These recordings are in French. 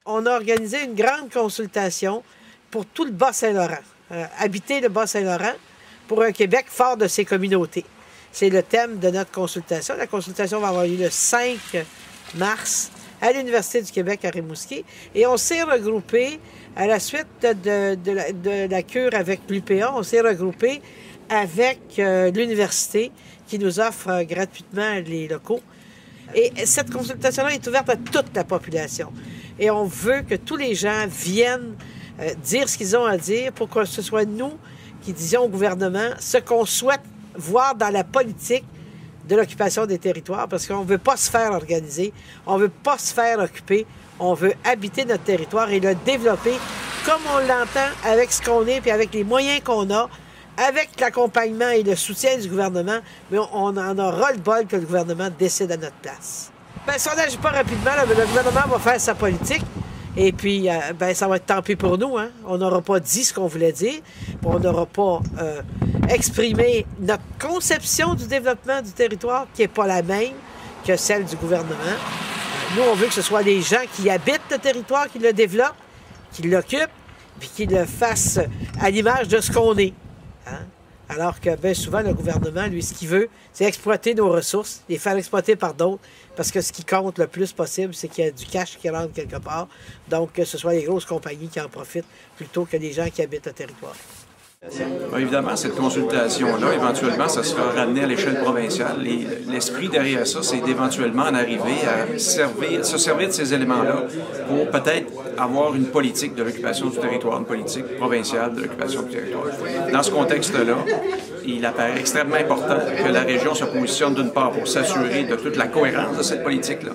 on a organisé une grande consultation pour tout le Bas-Saint-Laurent. Habiter le Bas-Saint-Laurent pour un Québec fort de ses communautés. C'est le thème de notre consultation. La consultation va avoir lieu le 5 mars à l'Université du Québec à Rimouski. Et on s'est regroupé, à la suite de la cure avec l'UPA, on s'est regroupé avec l'université qui nous offre gratuitement les locaux. Et cette consultation-là est ouverte à toute la population. Et on veut que tous les gens viennent dire ce qu'ils ont à dire pour que ce soit nous qui disions au gouvernement ce qu'on souhaite voir dans la politique de l'occupation des territoires, parce qu'on ne veut pas se faire organiser, on ne veut pas se faire occuper, on veut habiter notre territoire et le développer comme on l'entend, avec ce qu'on est, puis avec les moyens qu'on a, avec l'accompagnement et le soutien du gouvernement, mais on en a ras-le-bol que le gouvernement décide à notre place. Bien, si on n'agit pas rapidement, le gouvernement va faire sa politique, et puis, ça va être tant pis pour nous. Hein? On n'aura pas dit ce qu'on voulait dire, on n'aura pas exprimé notre conception du développement du territoire, qui n'est pas la même que celle du gouvernement. Nous, on veut que ce soit les gens qui habitent le territoire qui le développent, qui l'occupent, puis qui le fassent à l'image de ce qu'on est. Hein? Alors que bien souvent, le gouvernement, lui, ce qu'il veut, c'est exploiter nos ressources, les faire exploiter par d'autres, parce que ce qui compte le plus possible, c'est qu'il y a du cash qui rentre quelque part. Donc, que ce soit les grosses compagnies qui en profitent, plutôt que les gens qui habitent le territoire. Bien, évidemment, cette consultation-là, éventuellement, ça sera ramené à l'échelle provinciale. L'esprit derrière ça, c'est d'éventuellement en arriver à se servir de ces éléments-là pour peut-être avoir une politique de l'occupation du territoire, une politique provinciale de l'occupation du territoire. Dans ce contexte-là, il apparaît extrêmement important que la région se positionne d'une part pour s'assurer de toute la cohérence de cette politique-là,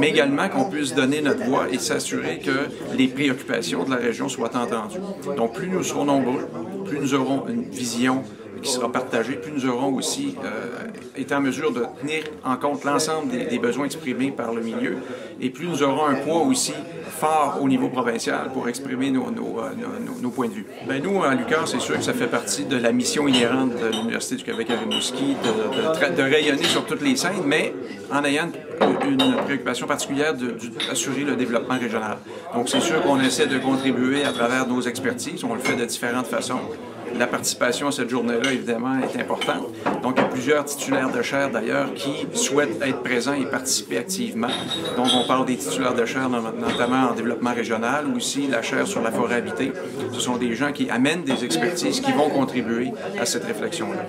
mais également qu'on puisse donner notre voix et s'assurer que les préoccupations de la région soient entendues. Donc, plus nous serons nombreux, plus nous aurons une vision qui sera partagée, plus nous aurons aussi été en mesure de tenir en compte l'ensemble des besoins exprimés par le milieu, et plus nous aurons un poids aussi fort au niveau provincial pour exprimer nos points de vue. Bien, nous, à l'UQAR, c'est sûr que ça fait partie de la mission inhérente de l'Université du Québec à Rimouski de rayonner sur toutes les scènes, mais en ayant une préoccupation particulière d'assurer le développement régional. Donc, c'est sûr qu'on essaie de contribuer à travers nos expertises, on le fait de différentes façons. La participation à cette journée-là, évidemment, est importante. Donc, il y a plusieurs titulaires de chaires, d'ailleurs, qui souhaitent être présents et participer activement. Donc, on parle des titulaires de chaires, notamment en développement régional, ou aussi la chaire sur la forêt habitée. Ce sont des gens qui amènent des expertises qui vont contribuer à cette réflexion-là.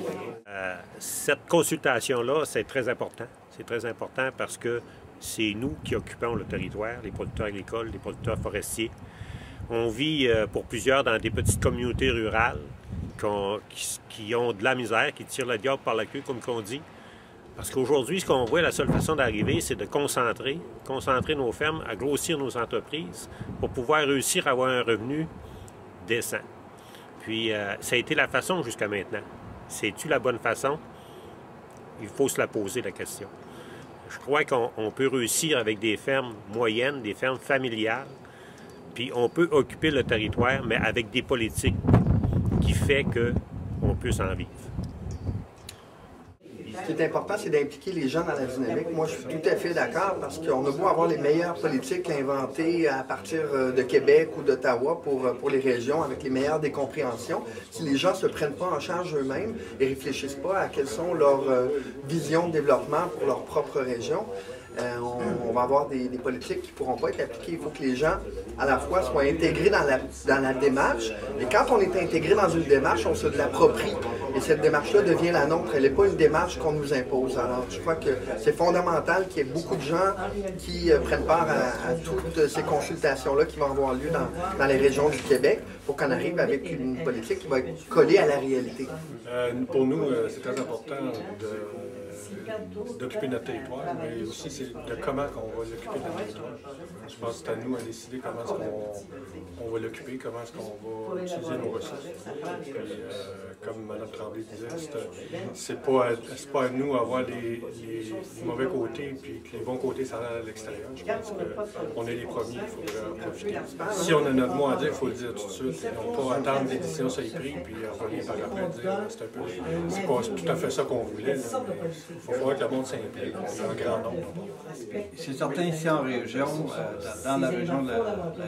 Cette consultation-là, c'est très important. C'est très important parce que c'est nous qui occupons le territoire, les producteurs agricoles, les producteurs forestiers. On vit pour plusieurs dans des petites communautés rurales qui ont de la misère, qui tirent le diable par la queue, comme on dit. Parce qu'aujourd'hui, ce qu'on voit, la seule façon d'arriver, c'est de concentrer nos fermes, à grossir nos entreprises pour pouvoir réussir à avoir un revenu décent. Puis, ça a été la façon jusqu'à maintenant. C'est-tu la bonne façon? Il faut se la poser, la question. Je crois qu'on peut réussir avec des fermes moyennes, des fermes familiales, puis on peut occuper le territoire, mais avec des politiques qui fait qu'on peut s'en vivre. Ce qui est important, c'est d'impliquer les gens dans la dynamique. Moi, je suis tout à fait d'accord parce qu'on a beau avoir les meilleures politiques inventées à partir de Québec ou d'Ottawa pour les régions avec les meilleures décompréhensions. Si les gens ne se prennent pas en charge eux-mêmes et ne réfléchissent pas à quelles sont leurs visions de développement pour leur propre région, on va avoir des politiques qui ne pourront pas être appliquées. Il faut que les gens, à la fois, soient intégrés dans la démarche. Et quand on est intégré dans une démarche, on se l'approprie. Et cette démarche-là devient la nôtre. Elle n'est pas une démarche qu'on nous impose. Alors, je crois que c'est fondamental qu'il y ait beaucoup de gens qui prennent part à toutes ces consultations-là qui vont avoir lieu dans les régions du Québec pour qu'on arrive avec une politique qui va être collée à la réalité. Pour nous, c'est très important d'occuper notre territoire, mais aussi c'est de comment on va l'occuper notre territoire. Je pense que c'est à nous à décider comment est-ce qu'on va l'occuper, comment est-ce qu'on va utiliser nos ressources. Puis, comme Mme Tremblay disait, c'est pas à nous à voir les mauvais côtés puis que les bons côtés s'en allent à l'extérieur. Je pense qu'on est les premiers, il faudrait en profiter. Si on a notre mot à dire, il faut le dire tout de suite et non pas attendre que les décisions soient prises puis revenir par après dire c'est pas tout à fait ça qu'on voulait. Il faut voir que le monde s'implique, un grand nombre. C'est certain ici en région, dans la région de la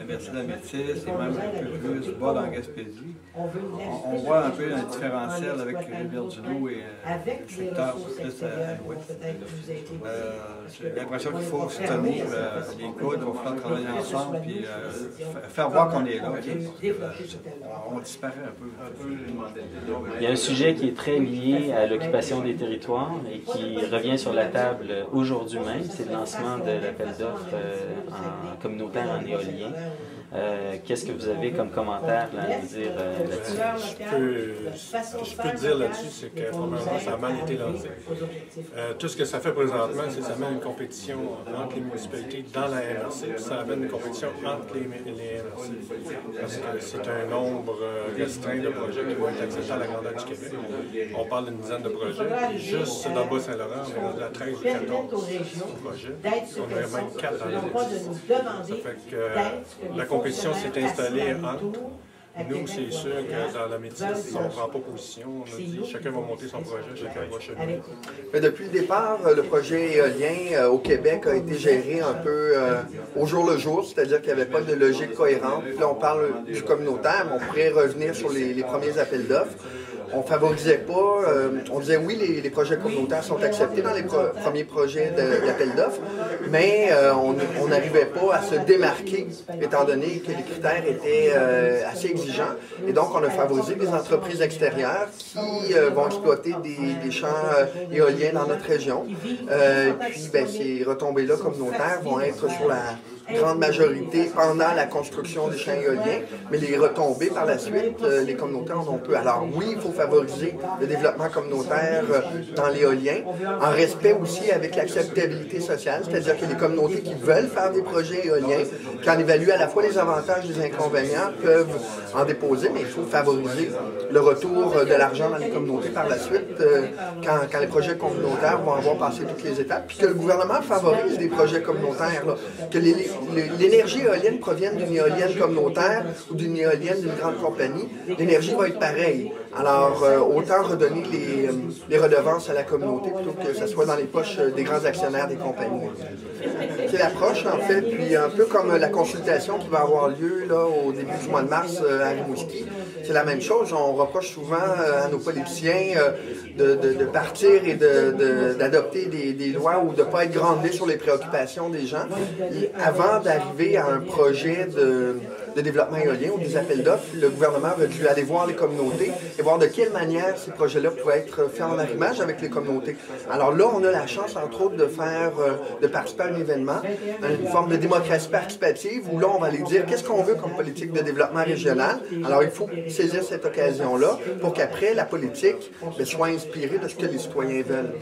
Merci de la Métis et même un peu plus bas dans Gaspésie, on voit un peu un différentiel avec Rivière-du-Loup et le secteur plus à l'ouest. J'ai l'impression qu'il faut se tenir les coudes, il va falloir travailler ensemble puis faire voir qu'on est là. On disparaît un peu. Il y a un sujet qui est très lié à l'occupation des territoires et qui revient sur la table aujourd'hui même, c'est le lancement de l'appel d'offres en communautaire en éolien. Qu'est-ce que vous avez comme commentaire à nous dire là-dessus? Je peux dire là-dessus, c'est que probablement ça a mal été lancé. Tout ce que ça fait présentement, c'est que ça met une compétition entre les municipalités dans la MRC, puis ça amène une compétition entre les MRC. Parce que c'est un nombre restreint de projets qui vont être acceptés à la grandeur du Québec. On parle d'une dizaine de projets, puis juste dans le Bas-Saint-Laurent, on est rendu à 13 ou 14 projets. On aurait même 4 dans la liste. Ça fait que la compétition s'est installée entre nous, c'est sûr que dans la médecine, on ne prend pas position. On a dit chacun va monter son projet, chacun va cheminer. Mais depuis le départ, le projet éolien au Québec a été géré un peu au jour le jour, c'est-à-dire qu'il n'y avait pas de logique cohérente. Puis là, on parle du communautaire, mais on pourrait revenir sur les premiers appels d'offres. On ne favorisait pas, on disait oui, les projets communautaires sont acceptés dans les premiers projets d'appel d'offres, mais on n'arrivait pas à se démarquer, étant donné que les critères étaient assez exigeants. Et donc, on a favorisé des entreprises extérieures qui vont exploiter des champs éoliens dans notre région. Puis, ben, ces retombées-là communautaires vont être sur la grande majorité pendant la construction des champs éoliens, mais les retombées par la suite, les communautaires en ont peu. Alors oui, il faut favoriser le développement communautaire dans l'éolien, en respect aussi avec l'acceptabilité sociale, c'est-à-dire que les communautés qui veulent faire des projets éoliens, qui en évaluent à la fois les avantages et les inconvénients, peuvent en déposer, mais il faut favoriser le retour de l'argent dans les communautés par la suite, quand les projets communautaires vont avoir passé toutes les étapes, puis que le gouvernement favorise des projets communautaires, là, que l'énergie éolienne provienne d'une éolienne communautaire ou d'une éolienne d'une grande compagnie, l'énergie va être pareille. Alors, autant redonner les redevances à la communauté plutôt que ce soit dans les poches des grands actionnaires des compagnies. C'est l'approche, en fait, puis un peu comme la consultation qui va avoir lieu là, au début du mois de mars à Rimouski. C'est la même chose. On reproche souvent à nos politiciens de partir et d'adopter des lois ou de ne pas être groundés sur les préoccupations des gens. Et avant d'arriver à un projet de développement éolien ou des appels d'offres, le gouvernement a dû aller voir les communautés et voir de quelle manière ces projets-là pouvaient être faits en arrimage avec les communautés. Alors là, on a la chance, entre autres, de participer à un événement, une forme de démocratie participative, où là, on va aller dire qu'est-ce qu'on veut comme politique de développement régional. Alors, il faut saisir cette occasion-là pour qu'après, la politique soit inspirée de ce que les citoyens veulent.